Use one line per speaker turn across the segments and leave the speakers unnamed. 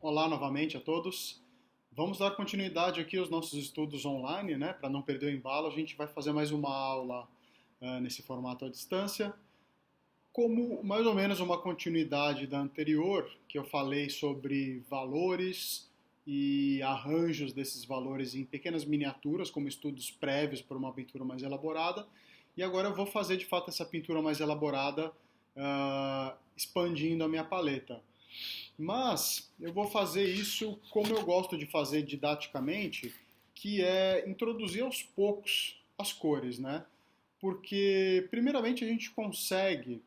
Olá novamente a todos. Vamos dar continuidade aqui aos nossos estudos online, né? Para não perder o embalo, a gente vai fazer mais uma aula nesse formato à distância, como mais ou menos uma continuidade da anterior, que eu falei sobre valores e arranjos desses valores em pequenas miniaturas, como estudos prévios para uma pintura mais elaborada. E agora eu vou fazer de fato essa pintura mais elaborada, expandindo a minha paleta. Mas eu vou fazer isso como eu gosto de fazer didaticamente, que é introduzir aos poucos as cores, né? Porque, primeiramente, a gente consegue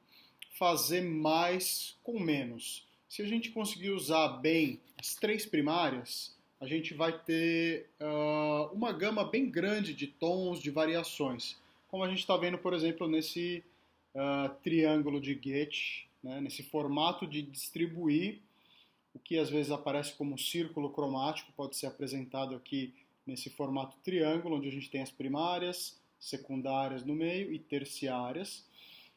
fazer mais com menos. Se a gente conseguir usar bem as três primárias, a gente vai ter uma gama bem grande de tons, de variações. Como a gente está vendo, por exemplo, nesse triângulo de Goethe, né? Nesse formato de distribuir. O que às vezes aparece como um círculo cromático pode ser apresentado aqui nesse formato triângulo, onde a gente tem as primárias, secundárias no meio e terciárias.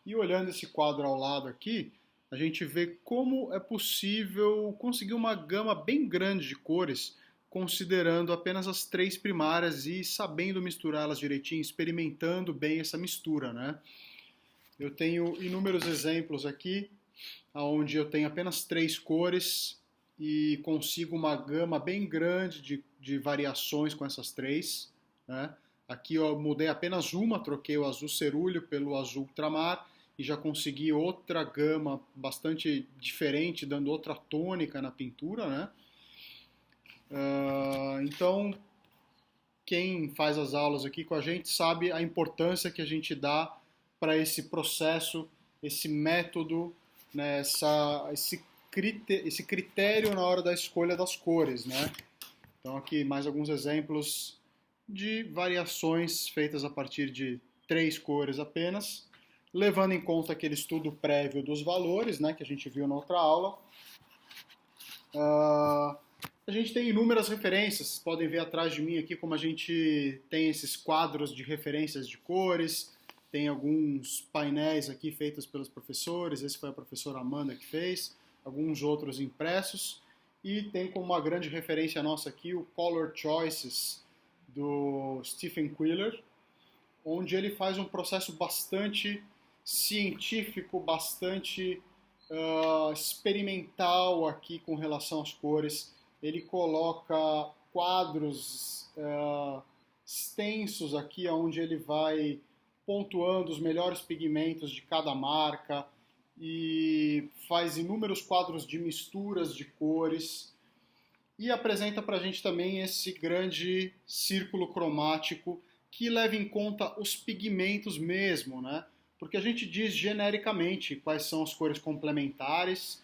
E olhando esse quadro ao lado aqui, a gente vê como é possível conseguir uma gama bem grande de cores, considerando apenas as três primárias e sabendo misturá-las direitinho, experimentando bem essa mistura, né? Eu tenho inúmeros exemplos aqui, onde eu tenho apenas três cores e consigo uma gama bem grande de variações com essas três, né? Aqui eu mudei apenas uma, troquei o azul cerúleo pelo azul ultramar e já consegui outra gama bastante diferente, dando outra tônica na pintura, né? Então, quem faz as aulas aqui com a gente sabe a importância que a gente dá para esse processo, esse método, né, esse critério na hora da escolha das cores, né? Então aqui mais alguns exemplos de variações feitas a partir de três cores apenas, levando em conta aquele estudo prévio dos valores, né, que a gente viu na outra aula. A gente tem inúmeras referências, vocês podem ver atrás de mim aqui como a gente tem esses quadros de referências de cores, tem alguns painéis aqui feitos pelos professores, esse foi a professora Amanda que fez, alguns outros impressos, e tem como uma grande referência nossa aqui o Color Choices do Stephen Quiller, onde ele faz um processo bastante científico, bastante experimental aqui com relação às cores. Ele coloca quadros extensos aqui, onde ele vai pontuando os melhores pigmentos de cada marca e faz inúmeros quadros de misturas de cores e apresenta para a gente também esse grande círculo cromático que leva em conta os pigmentos mesmo, né? Porque a gente diz genericamente quais são as cores complementares,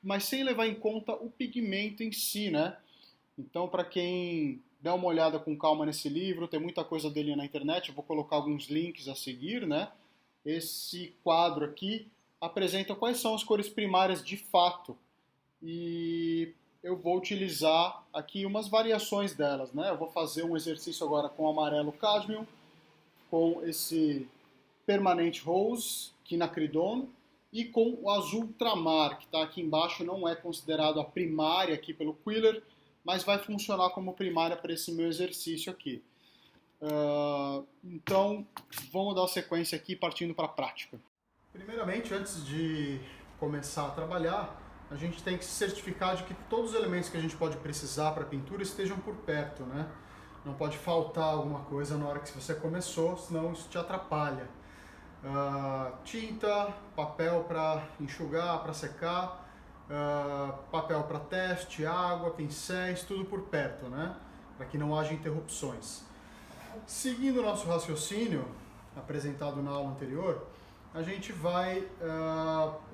mas sem levar em conta o pigmento em si, né? Então, para quem dá uma olhada com calma nesse livro, tem muita coisa dele na internet, eu vou colocar alguns links a seguir, né? Esse quadro aqui apresenta quais são as cores primárias de fato e eu vou utilizar aqui umas variações delas, né? Eu vou fazer um exercício agora com o amarelo cadmium, com esse permanente rose, quinacridone, e com o azul ultramar, que está aqui embaixo, não é considerado a primária aqui pelo Quiller, mas vai funcionar como primária para esse meu exercício aqui. Então, vamos dar sequência aqui partindo para a prática. Primeiramente, antes de começar a trabalhar, a gente tem que se certificar de que todos os elementos que a gente pode precisar para a pintura estejam por perto, né? Não pode faltar alguma coisa na hora que você começou, senão isso te atrapalha. Tinta, papel para enxugar, para secar, papel para teste, água, pincéis, tudo por perto, né? Para que não haja interrupções. Seguindo o nosso raciocínio, apresentado na aula anterior, a gente vai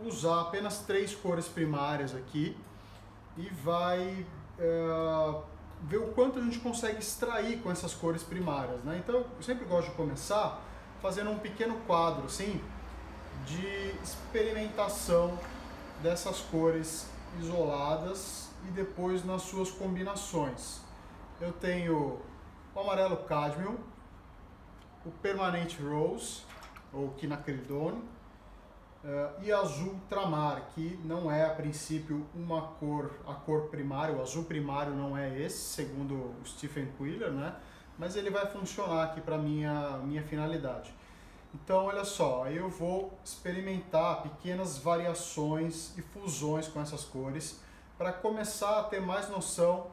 usar apenas três cores primárias aqui e vai ver o quanto a gente consegue extrair com essas cores primárias, né? Então, eu sempre gosto de começar fazendo um pequeno quadro, assim, de experimentação dessas cores isoladas e depois nas suas combinações. Eu tenho o amarelo cadmium, o permanente rose, ou quinacridone, e azul ultramar, que não é a princípio a cor primária, o azul primário não é esse, segundo o Stephen Quiller, né? Mas ele vai funcionar aqui para minha finalidade. Então, olha só, aí eu vou experimentar pequenas variações e fusões com essas cores para começar a ter mais noção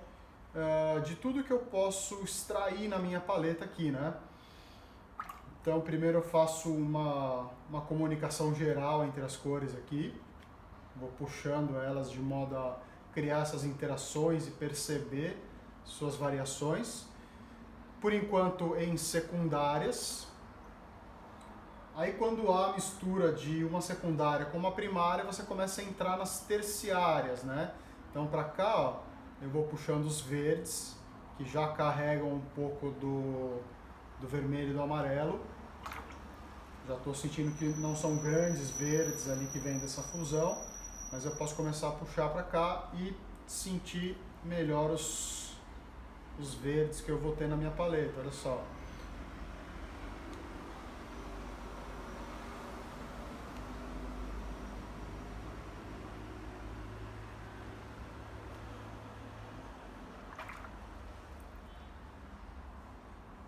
de tudo que eu posso extrair na minha paleta aqui, né? Então, primeiro eu faço uma comunicação geral entre as cores aqui, vou puxando elas de modo a criar essas interações e perceber suas variações. Por enquanto em secundárias. Aí quando há mistura de uma secundária com uma primária, você começa a entrar nas terciárias, né? Então para cá, ó, eu vou puxando os verdes, que já carregam um pouco do vermelho e do amarelo. Já estou sentindo que não são grandes verdes ali que vêm dessa fusão, mas eu posso começar a puxar para cá e sentir melhor os verdes que eu vou ter na minha paleta, olha só.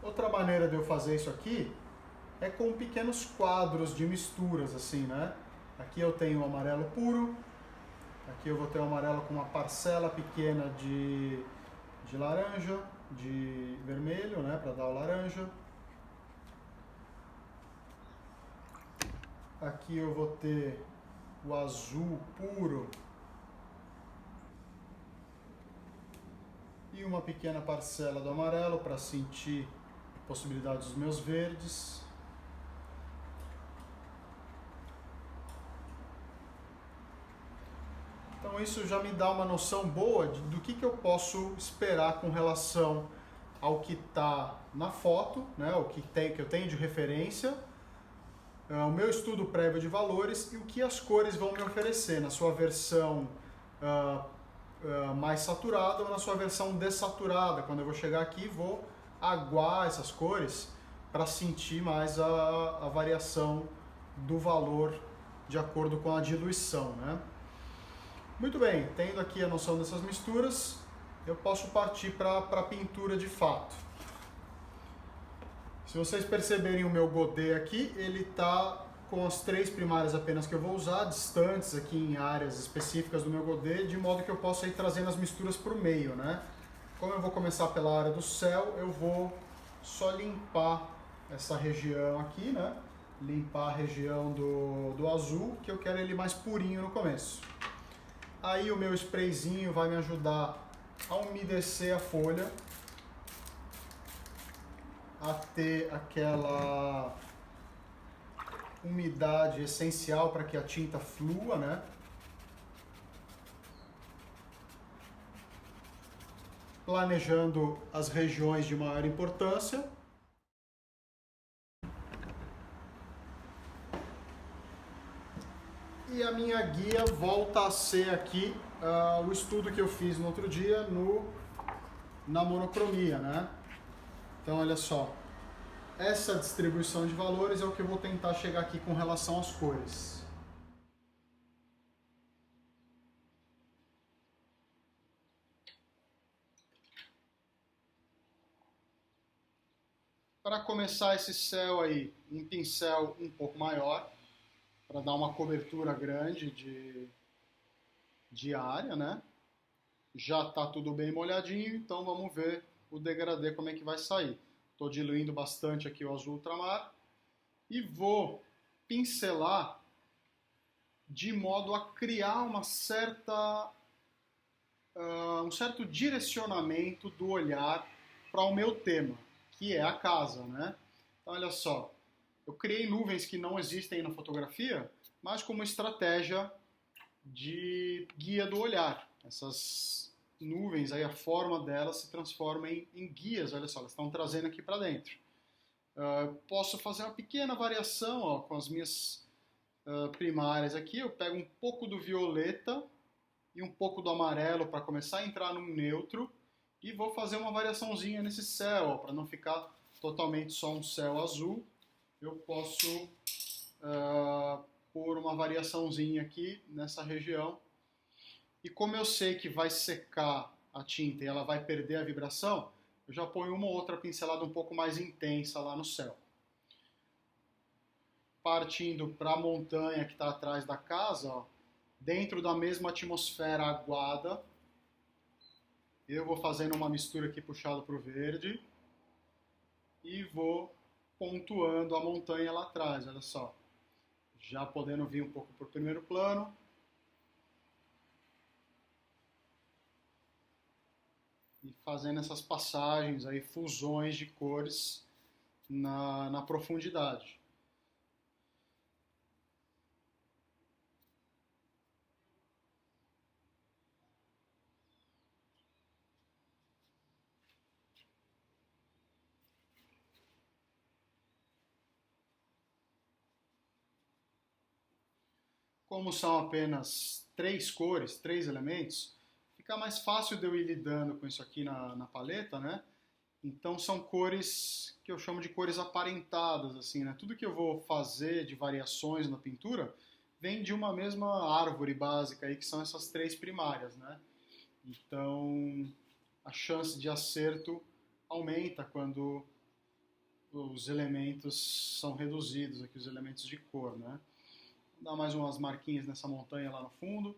Outra maneira de eu fazer isso aqui é com pequenos quadros de misturas, assim, né? Aqui eu tenho o amarelo puro, aqui eu vou ter o amarelo com uma parcela pequena de laranja, de vermelho, né, para dar o laranja. Aqui eu vou ter o azul puro e uma pequena parcela do amarelo para sentir a possibilidade dos meus verdes. Então isso já me dá uma noção boa do que eu posso esperar com relação ao que está na foto, né, o que eu tenho de referência, o meu estudo prévio de valores e o que as cores vão me oferecer na sua versão mais saturada ou na sua versão dessaturada. Quando eu vou chegar aqui, vou aguar essas cores para sentir mais a variação do valor de acordo com a diluição, né? Muito bem, tendo aqui a noção dessas misturas, eu posso partir para a pintura de fato. Se vocês perceberem o meu godê aqui, ele está com as 3 primárias apenas que eu vou usar, distantes aqui em áreas específicas do meu godê, de modo que eu possa ir trazendo as misturas para o meio, né? Como eu vou começar pela área do céu, eu vou só limpar essa região aqui, né? Limpar a região do azul, que eu quero ele mais purinho no começo. Aí o meu sprayzinho vai me ajudar a umedecer a folha, a ter aquela umidade essencial para que a tinta flua, né? Planejando as regiões de maior importância. E a minha guia volta a ser aqui o estudo que eu fiz no outro dia na monocromia, né? Então, olha só, essa distribuição de valores é o que eu vou tentar chegar aqui com relação às cores. Para começar esse céu aí, um pincel um pouco maior, para dar uma cobertura grande de área, né? Já está tudo bem molhadinho, então vamos ver o degradê como é que vai sair. Estou diluindo bastante aqui o azul ultramar e vou pincelar de modo a criar um certo direcionamento do olhar para o meu tema, que é a casa, né? Então, olha só, eu criei nuvens que não existem na fotografia, mas como estratégia de guia do olhar. Essas nuvens, aí a forma delas se transforma em guias, olha só, elas estão trazendo aqui para dentro. Posso fazer uma pequena variação ó, com as minhas primárias aqui, eu pego um pouco do violeta e um pouco do amarelo para começar a entrar num neutro e vou fazer uma variaçãozinha nesse céu, para não ficar totalmente só um céu azul. Eu posso pôr uma variaçãozinha aqui nessa região. E como eu sei que vai secar a tinta e ela vai perder a vibração, eu já ponho uma ou outra pincelada um pouco mais intensa lá no céu. Partindo para a montanha que está atrás da casa, ó, dentro da mesma atmosfera aguada, eu vou fazendo uma mistura aqui puxada para o verde e vou pontuando a montanha lá atrás, olha só. Já podendo vir um pouco para o primeiro plano. E fazendo essas passagens aí, fusões de cores na profundidade. Como são apenas três cores, três elementos, fica mais fácil de eu ir lidando com isso aqui na paleta, né? Então são cores que eu chamo de cores aparentadas, assim, né? Tudo que eu vou fazer de variações na pintura vem de uma mesma árvore básica aí, que são essas três primárias, né? Então a chance de acerto aumenta quando os elementos são reduzidos aqui, os elementos de cor, né? Vou dar mais umas marquinhas nessa montanha lá no fundo,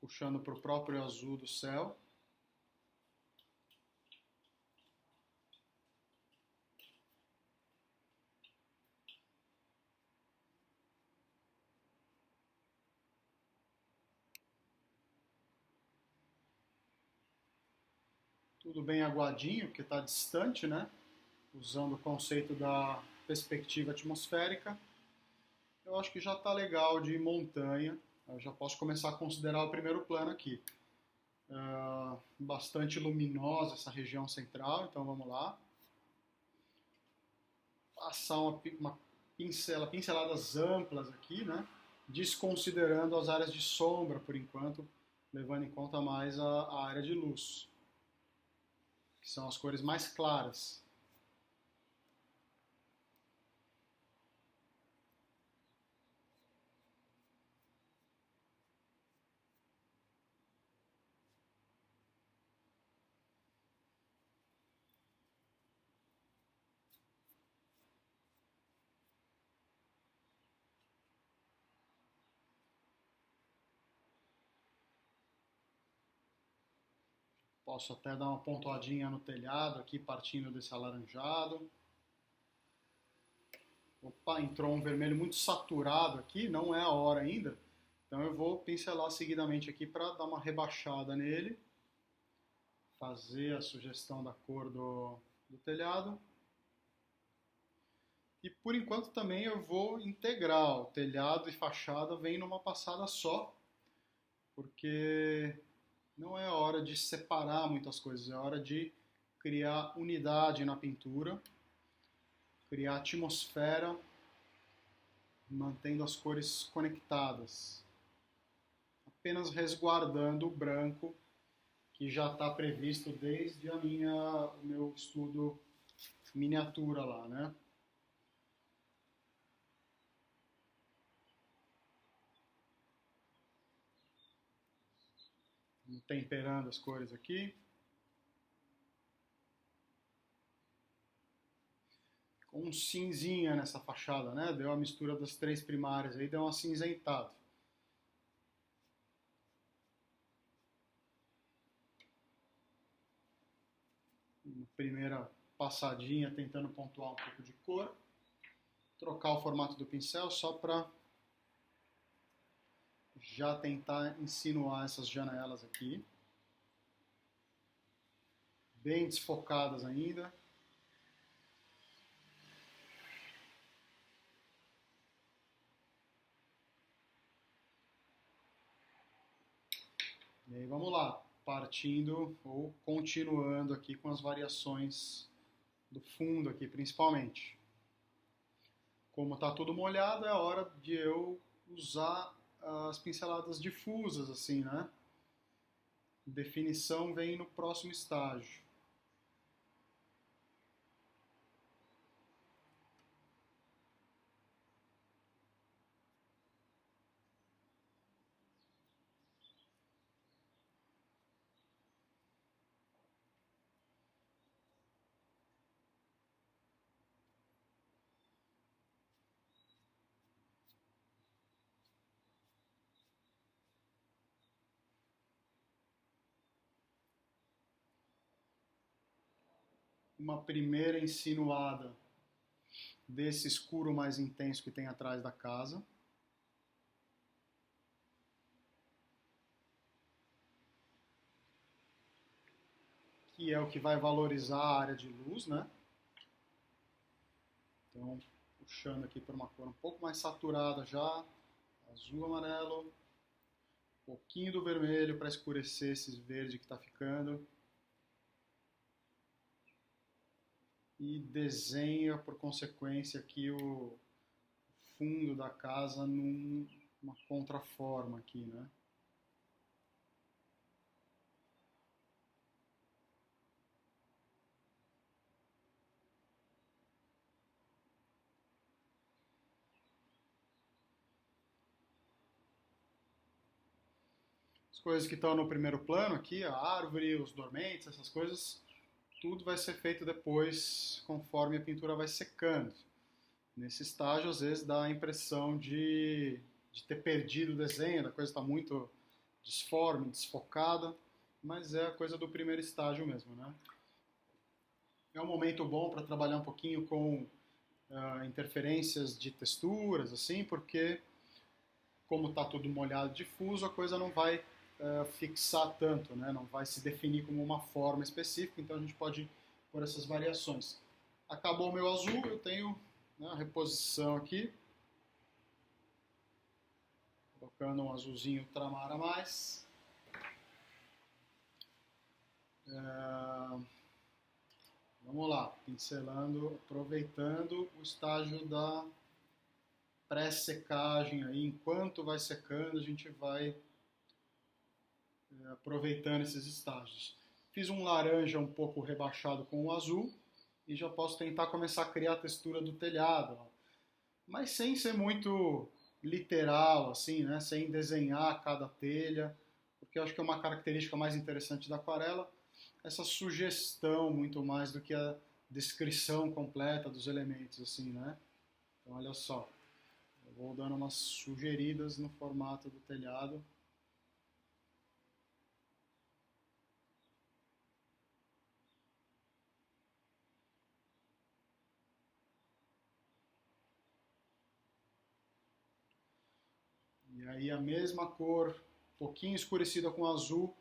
puxando para o próprio azul do céu. Tudo bem aguadinho, porque está distante, né? Usando o conceito da perspectiva atmosférica. Eu acho que já está legal de montanha. Eu já posso começar a considerar o primeiro plano aqui. Bastante luminosa essa região central, então vamos lá. Passar pinceladas amplas aqui, né? Desconsiderando as áreas de sombra por enquanto, levando em conta mais a área de luz, que são as cores mais claras. Posso até dar uma pontuadinha no telhado aqui, partindo desse alaranjado. Opa, entrou um vermelho muito saturado aqui, não é a hora ainda. Então eu vou pincelar seguidamente aqui para dar uma rebaixada nele. Fazer a sugestão da cor do telhado. E por enquanto também eu vou integrar o telhado e fachada vem numa passada só. Porque não é a hora de separar muitas coisas, é a hora de criar unidade na pintura, criar atmosfera, mantendo as cores conectadas, apenas resguardando o branco que já está previsto desde o meu estudo miniatura lá, né? Temperando as cores aqui. Com um cinzinha nessa fachada, né? Deu a mistura das três primárias aí, deu um acinzentado. Primeira passadinha tentando pontuar um pouco de cor. Trocar o formato do pincel só para já tentar insinuar essas janelas aqui. Bem desfocadas ainda. E aí vamos lá, partindo ou continuando aqui com as variações do fundo aqui principalmente. Como está tudo molhado, é hora de eu usar as pinceladas difusas assim, né? Definição vem no próximo estágio. uma primeira insinuada desse escuro mais intenso que tem atrás da casa. Que é o que vai valorizar a área de luz, né? Então, puxando aqui para uma cor um pouco mais saturada já, azul, amarelo, um pouquinho do vermelho para escurecer esse verde que está ficando. E desenha, por consequência, aqui o fundo da casa numa contraforma aqui, né? As coisas que estão no primeiro plano aqui, a árvore, os dormentes, essas coisas, tudo vai ser feito depois, conforme a pintura vai secando. Nesse estágio, às vezes, dá a impressão de ter perdido o desenho, da coisa estar muito disforme, desfocada, mas é a coisa do primeiro estágio mesmo, né? É um momento bom para trabalhar um pouquinho com interferências de texturas, assim, porque como está tudo molhado, difuso, a coisa não vai fixar tanto, né? Não vai se definir como uma forma específica, então a gente pode pôr essas variações. Acabou o meu azul, eu tenho, né, a reposição aqui, colocando um azulzinho ultramar a mais. Vamos lá, pincelando, aproveitando o estágio da pré-secagem aí, enquanto vai secando, a gente vai aproveitando esses estágios. Fiz um laranja um pouco rebaixado com o azul e já posso tentar começar a criar a textura do telhado, ó. Mas sem ser muito literal, assim, né? Sem desenhar cada telha, porque eu acho que é uma característica mais interessante da aquarela, essa sugestão muito mais do que a descrição completa dos elementos, assim, né? Então, olha só, eu vou dando umas sugeridas no formato do telhado. E aí a mesma cor, um pouquinho escurecida com azul,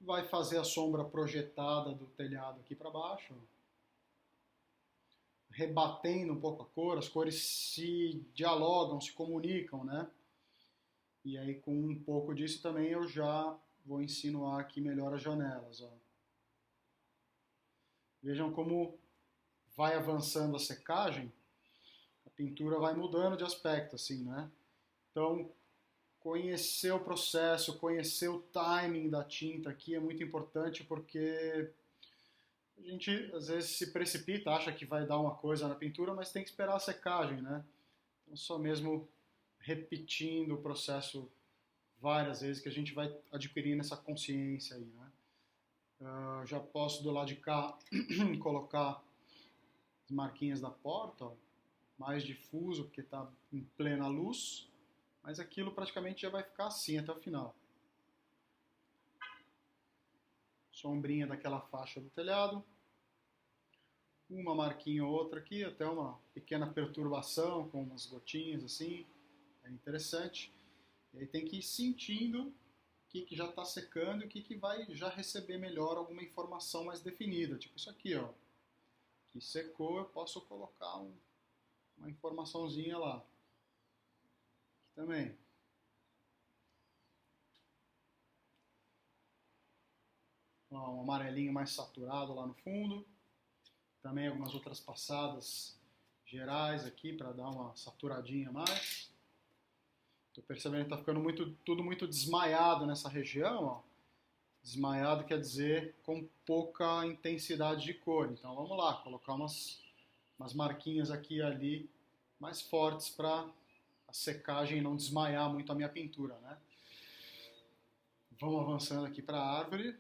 vai fazer a sombra projetada do telhado aqui para baixo, rebatendo um pouco a cor, as cores se dialogam, se comunicam, né? E aí com um pouco disso também eu já vou insinuar aqui melhor as janelas, ó. Vejam como vai avançando a secagem, a pintura vai mudando de aspecto, assim, né? Então, conhecer o processo, conhecer o timing da tinta aqui é muito importante porque a gente às vezes se precipita, acha que vai dar uma coisa na pintura, mas tem que esperar a secagem, né? Então, só mesmo repetindo o processo várias vezes que a gente vai adquirindo essa consciência aí, né? Já posso do lado de cá colocar as marquinhas da porta, ó, mais difuso porque está em plena luz, mas aquilo praticamente já vai ficar assim até o final. Sombrinha daquela faixa do telhado, uma marquinha ou outra aqui, até uma pequena perturbação com umas gotinhas assim, é interessante. E aí tem que ir sentindo o que já está secando e o que vai já receber melhor alguma informação mais definida. Tipo isso aqui, ó, que secou, eu posso colocar uma informaçãozinha lá. Aqui também. Ó, um amarelinho mais saturado lá no fundo. Também algumas outras passadas gerais aqui para dar uma saturadinha a mais. Estou percebendo que está ficando tudo muito desmaiado nessa região, ó. Desmaiado quer dizer com pouca intensidade de cor. Então vamos lá, colocar umas marquinhas aqui e ali mais fortes para a secagem não desmaiar muito a minha pintura, né? Vamos avançando aqui para a árvore.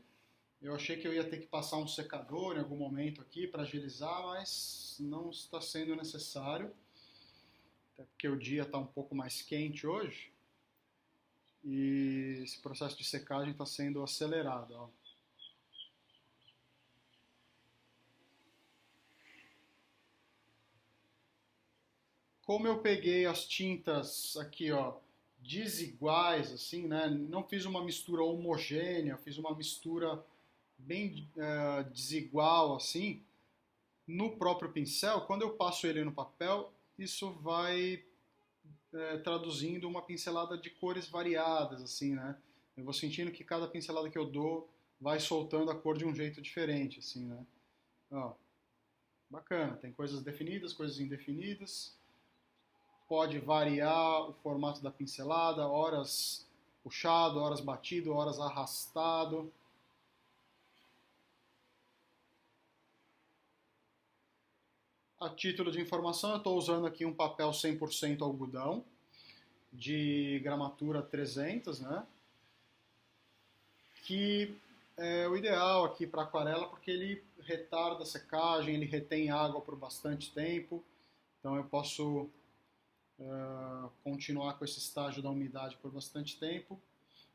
Eu achei que eu ia ter que passar um secador em algum momento aqui para agilizar, mas não está sendo necessário. Até porque o dia está um pouco mais quente hoje. E esse processo de secagem está sendo acelerado, ó. como eu peguei as tintas aqui, ó, desiguais, assim, né? Não fiz uma mistura homogênea, fiz uma mistura bem desigual, assim, no próprio pincel. Quando eu passo ele no papel, isso vai traduzindo uma pincelada de cores variadas, assim, né? Eu vou sentindo que cada pincelada que eu dou vai soltando a cor de um jeito diferente, assim, né? Ó, bacana, tem coisas definidas, coisas indefinidas. Pode variar o formato da pincelada, horas puxado, horas batido, horas arrastado. A título de informação, eu estou usando aqui um papel 100% algodão, de gramatura 300, né? Que é o ideal aqui para aquarela, porque ele retarda a secagem, ele retém água por bastante tempo, então eu posso continuar com esse estágio da umidade por bastante tempo.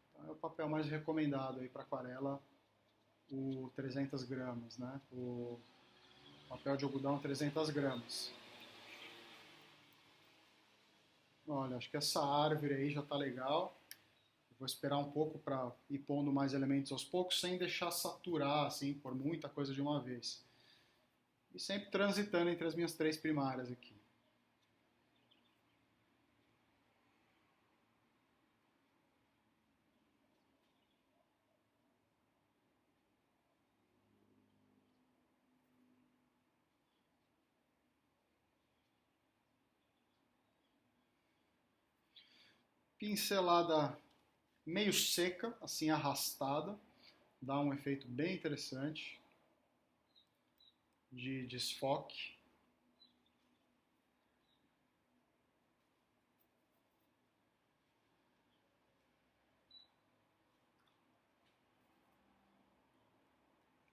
Então, é o papel mais recomendado aí para aquarela, o 300 gramas, né? O papel de algodão 300 gramas. Olha, acho que essa árvore aí já está legal. Vou esperar um pouco para ir pondo mais elementos aos poucos, sem deixar saturar, assim, por muita coisa de uma vez. E sempre transitando entre as minhas três primárias aqui. Pincelada meio seca, assim arrastada, dá um efeito bem interessante de desfoque.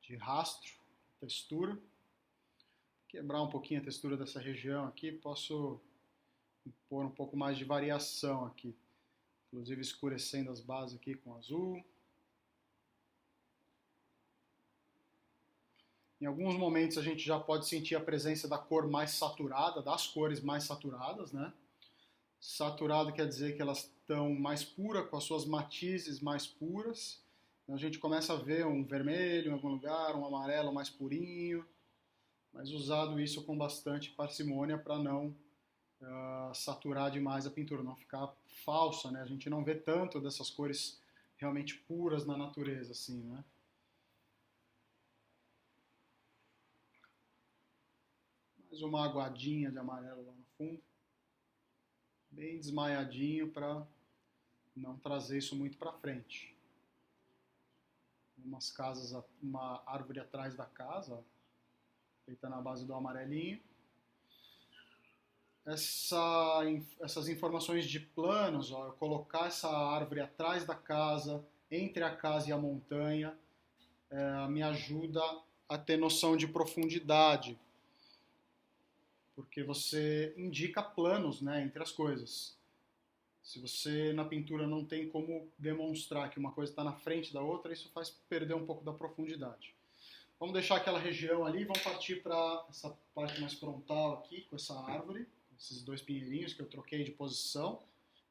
De rastro, textura. Quebrar um pouquinho a textura dessa região aqui, posso pôr um pouco mais de variação aqui. Inclusive escurecendo as bases aqui com azul. Em alguns momentos a gente já pode sentir a presença da cor mais saturada, das cores mais saturadas, né? Saturado quer dizer que elas estão mais puras, com as suas matizes mais puras. A gente começa a ver um vermelho em algum lugar, um amarelo mais purinho, mas usado isso com bastante parcimônia para não saturar demais a pintura, não ficar falsa, né? A gente não vê tanto dessas cores realmente puras na natureza, assim, né? Mais uma aguadinha de amarelo lá no fundo, bem desmaiadinho para não trazer isso muito para frente. Umas casas, uma árvore atrás da casa, ó, feita na base do amarelinho. Essas informações de planos, ó, eu colocar essa árvore atrás da casa, entre a casa e a montanha, me ajuda a ter noção de profundidade, porque você indica planos, né, entre as coisas. Se você na pintura não tem como demonstrar que uma coisa está na frente da outra, isso faz perder um pouco da profundidade. Vamos deixar aquela região ali, vamos partir para essa parte mais frontal aqui, com essa árvore, esses dois pinheirinhos que eu troquei de posição.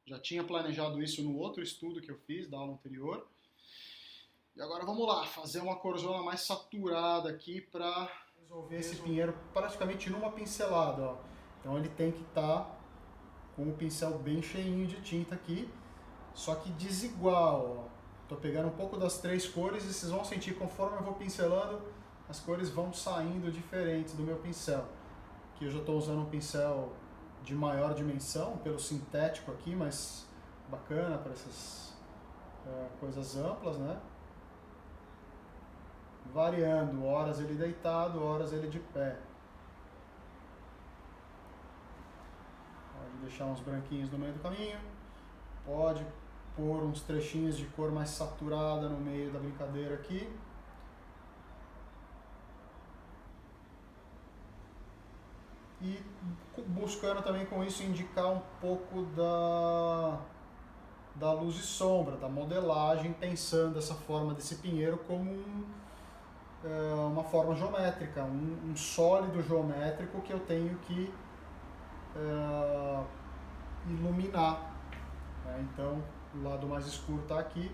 Já tinha planejado isso no outro estudo que eu fiz, da aula anterior. E agora vamos lá, fazer uma corzona mais saturada aqui para resolver esse pinheiro praticamente numa pincelada. Ó. Então ele tem que estar com o pincel bem cheinho de tinta aqui, só que desigual. Estou pegando um pouco das três cores e vocês vão sentir conforme eu vou pincelando, as cores vão saindo diferentes do meu pincel. Aqui eu já estou usando um pincel de maior dimensão, pelo sintético aqui, mas bacana para essas coisas amplas, né? Variando, horas ele deitado, horas ele de pé. Pode deixar uns branquinhos no meio do caminho, pode pôr uns trechinhos de cor mais saturada no meio da brincadeira aqui. E buscando também com isso indicar um pouco da luz e sombra, da modelagem, pensando essa forma desse pinheiro como uma forma geométrica, um sólido geométrico que eu tenho que iluminar. Né? Então, o lado mais escuro está aqui.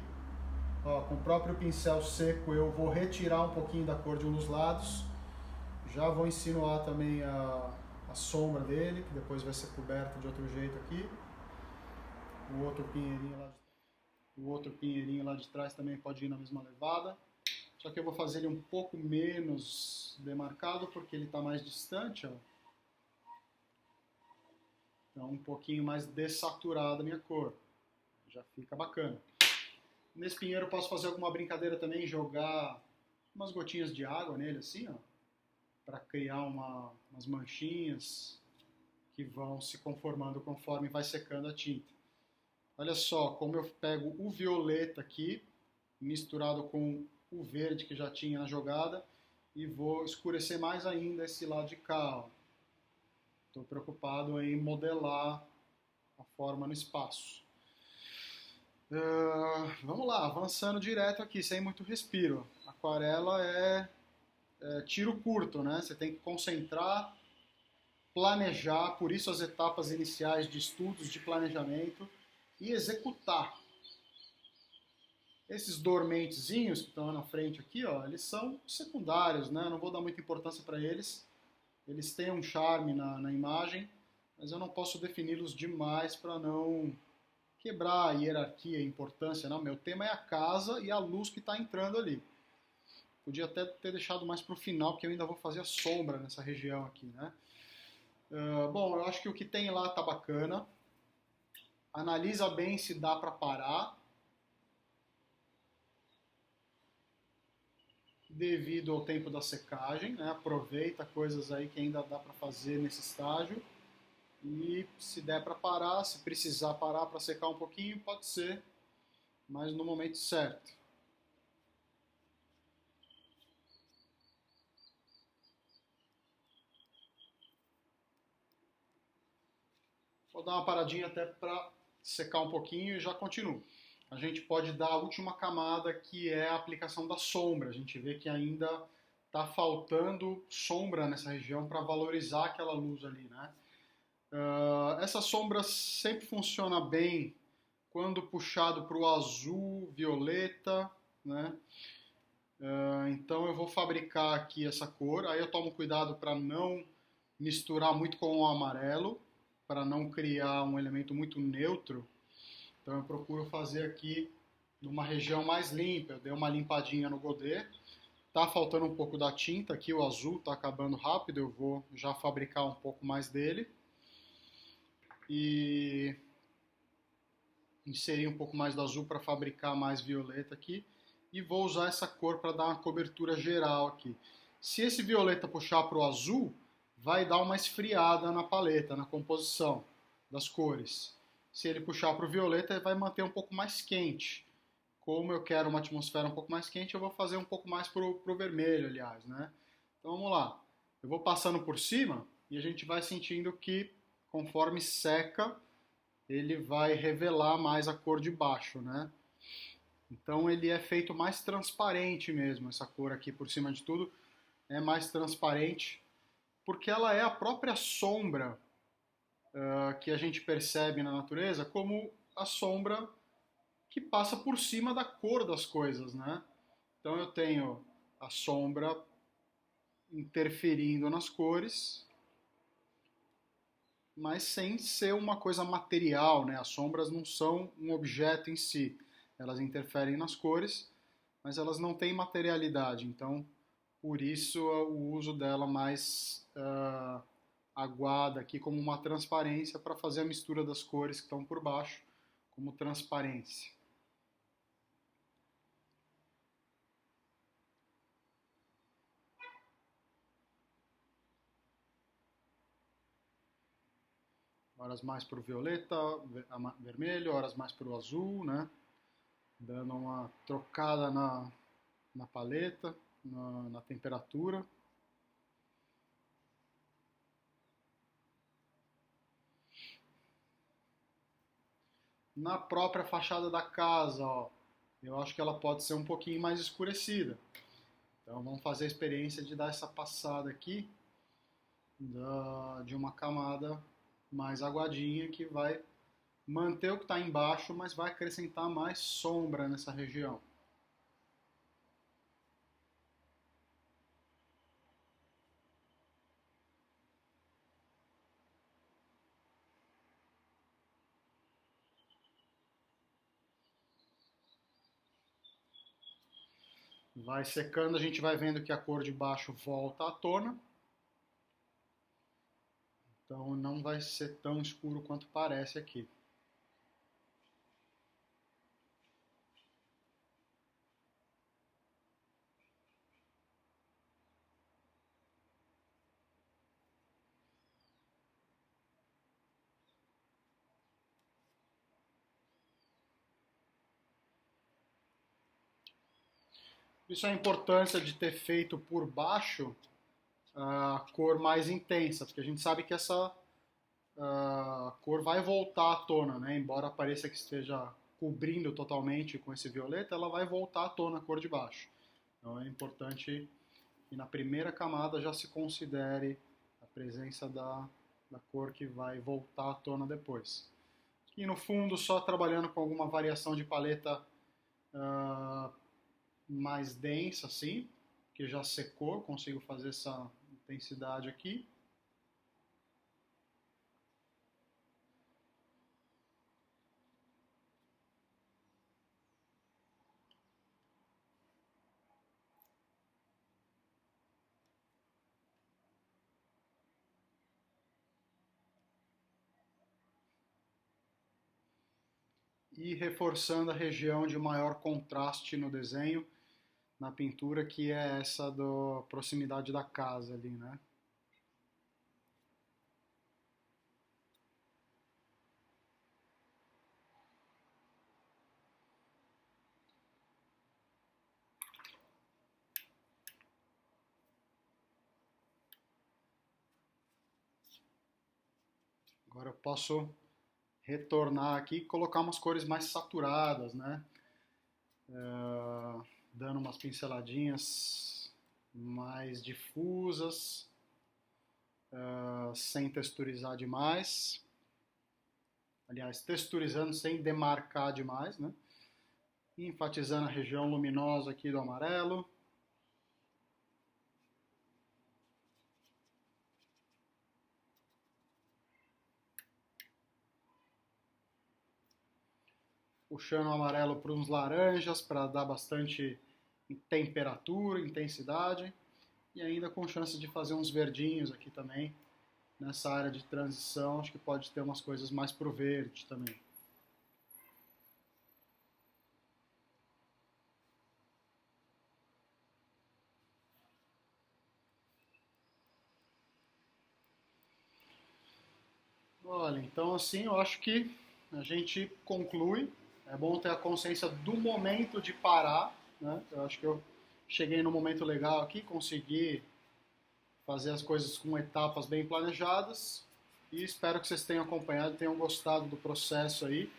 Ó, com o próprio pincel seco eu vou retirar um pouquinho da cor de um dos lados. Já vou insinuar também a sombra dele, que depois vai ser coberta de outro jeito aqui. O outro pinheirinho lá de trás também pode ir na mesma levada. Só que eu vou fazer ele um pouco menos demarcado, porque ele está mais distante, ó. Então um pouquinho mais dessaturada a minha cor. Já fica bacana. Nesse pinheiro eu posso fazer alguma brincadeira também, jogar umas gotinhas de água nele assim, ó, para criar umas manchinhas que vão se conformando conforme vai secando a tinta. Olha só como eu pego o violeta aqui, misturado com o verde que já tinha na jogada, e vou escurecer mais ainda esse lado de cá. Estou preocupado em modelar a forma no espaço. Vamos lá, avançando direto aqui, sem muito respiro. Aquarela é tiro curto, né? Você tem que concentrar, planejar, por isso as etapas iniciais de estudos, de planejamento, e executar. Esses dormentezinhos que estão na frente aqui, ó, eles são secundários, né? Eu não vou dar muita importância para eles. Eles têm um charme na imagem, mas eu não posso defini-los demais para não quebrar a hierarquia, a importância. Não, meu tema é a casa e a luz que está entrando ali. Podia até ter deixado mais para o final, porque eu ainda vou fazer a sombra nessa região aqui, né? Bom, eu acho que o que tem lá tá bacana. Analisa bem se dá para parar. Devido ao tempo da secagem, né? Aproveita coisas aí que ainda dá para fazer nesse estágio. E se der para parar, se precisar parar para secar um pouquinho, pode ser, mas no momento certo. Vou dar uma paradinha até para secar um pouquinho e já continuo. A gente pode dar a última camada, que é a aplicação da sombra. A gente vê que ainda está faltando sombra nessa região para valorizar aquela luz ali, né? Essa sombra sempre funciona bem quando puxado para o azul, violeta, né? Então eu vou fabricar aqui essa cor, aí eu tomo cuidado para não misturar muito com o amarelo, para não criar um elemento muito neutro. Então eu procuro fazer aqui numa região mais limpa. Eu dei uma limpadinha no godê. Tá faltando um pouco da tinta aqui, o azul tá acabando rápido, eu vou já fabricar um pouco mais dele. E inserir um pouco mais do azul para fabricar mais violeta aqui. E vou usar essa cor para dar uma cobertura geral aqui. Se esse violeta puxar para o azul, vai dar uma esfriada na paleta, na composição das cores. Se ele puxar para o violeta, ele vai manter um pouco mais quente. Como eu quero uma atmosfera um pouco mais quente, eu vou fazer um pouco mais para o vermelho, aliás, né? Então vamos lá. Eu vou passando por cima e a gente vai sentindo que conforme seca, ele vai revelar mais a cor de baixo, né? Então ele é feito mais transparente mesmo, essa cor aqui por cima de tudo é mais transparente, porque ela é a própria sombra que a gente percebe na natureza como a sombra que passa por cima da cor das coisas, né? Então eu tenho a sombra interferindo nas cores, mas sem ser uma coisa material, né? As sombras não são um objeto em si. Elas interferem nas cores, mas elas não têm materialidade. Então, por isso o uso dela mais aguada aqui como uma transparência para fazer a mistura das cores que estão por baixo como transparência. Horas mais para o violeta, vermelho, horas mais para o azul, né? Dando uma trocada na paleta, na temperatura. Na própria fachada da casa, ó, eu acho que ela pode ser um pouquinho mais escurecida. Então vamos fazer a experiência de dar essa passada aqui de uma camada mais aguadinha, que vai manter o que está embaixo, mas vai acrescentar mais sombra nessa região. Vai secando, a gente vai vendo que a cor de baixo volta à tona. Então não vai ser tão escuro quanto parece aqui. Isso é a importância de ter feito por baixo a cor mais intensa, porque a gente sabe que essa cor vai voltar à tona, né? Embora pareça que esteja cobrindo totalmente com esse violeta, ela vai voltar à tona a cor de baixo. Então é importante que na primeira camada já se considere a presença da cor que vai voltar à tona depois. E no fundo, só trabalhando com alguma variação de paleta mais densa, assim, que já secou, consigo fazer essa intensidade aqui. E reforçando a região de maior contraste no desenho, na pintura, que é essa da proximidade da casa ali, né? Agora eu posso retornar aqui e colocar umas cores mais saturadas, né? Dando umas pinceladinhas mais difusas, sem texturizar demais. Aliás, texturizando sem demarcar demais, né? E enfatizando a região luminosa aqui do amarelo. Puxando o amarelo para uns laranjas para dar bastante temperatura, intensidade. E ainda com chance de fazer uns verdinhos aqui também. Nessa área de transição, acho que pode ter umas coisas mais pro verde também. Olha, então assim eu acho que a gente conclui. É bom ter a consciência do momento de parar, né? Eu acho que eu cheguei no momento legal aqui, consegui fazer as coisas com etapas bem planejadas e espero que vocês tenham acompanhado, tenham gostado do processo aí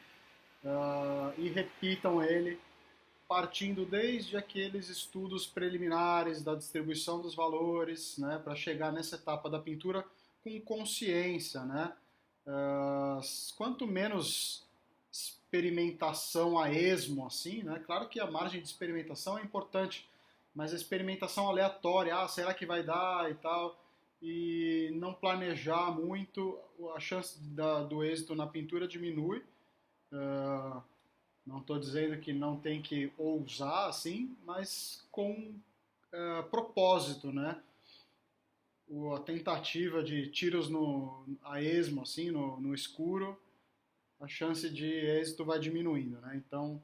e repitam ele partindo desde aqueles estudos preliminares da distribuição dos valores, né, para chegar nessa etapa da pintura com consciência, né? Quanto menos experimentação a esmo, assim, né? Claro que a margem de experimentação é importante, mas a experimentação aleatória, será que vai dar e tal, e não planejar muito, a chance do êxito na pintura diminui. Uh, não estou dizendo que não tem que ousar, assim, mas com propósito, né? A tentativa de tiros a esmo, assim, no escuro, a chance de êxito vai diminuindo, né? Então,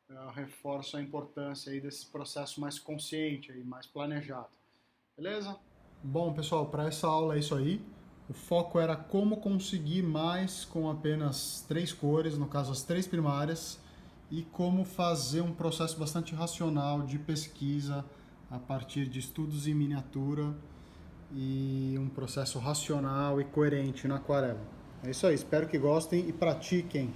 eu reforço a importância aí desse processo mais consciente, aí, mais planejado. Beleza? Bom, pessoal, para essa aula é isso aí. O foco era como conseguir mais com apenas 3 cores, no caso as 3 primárias, e como fazer um processo bastante racional de pesquisa a partir de estudos em miniatura e um processo racional e coerente na aquarela. É isso aí, espero que gostem e pratiquem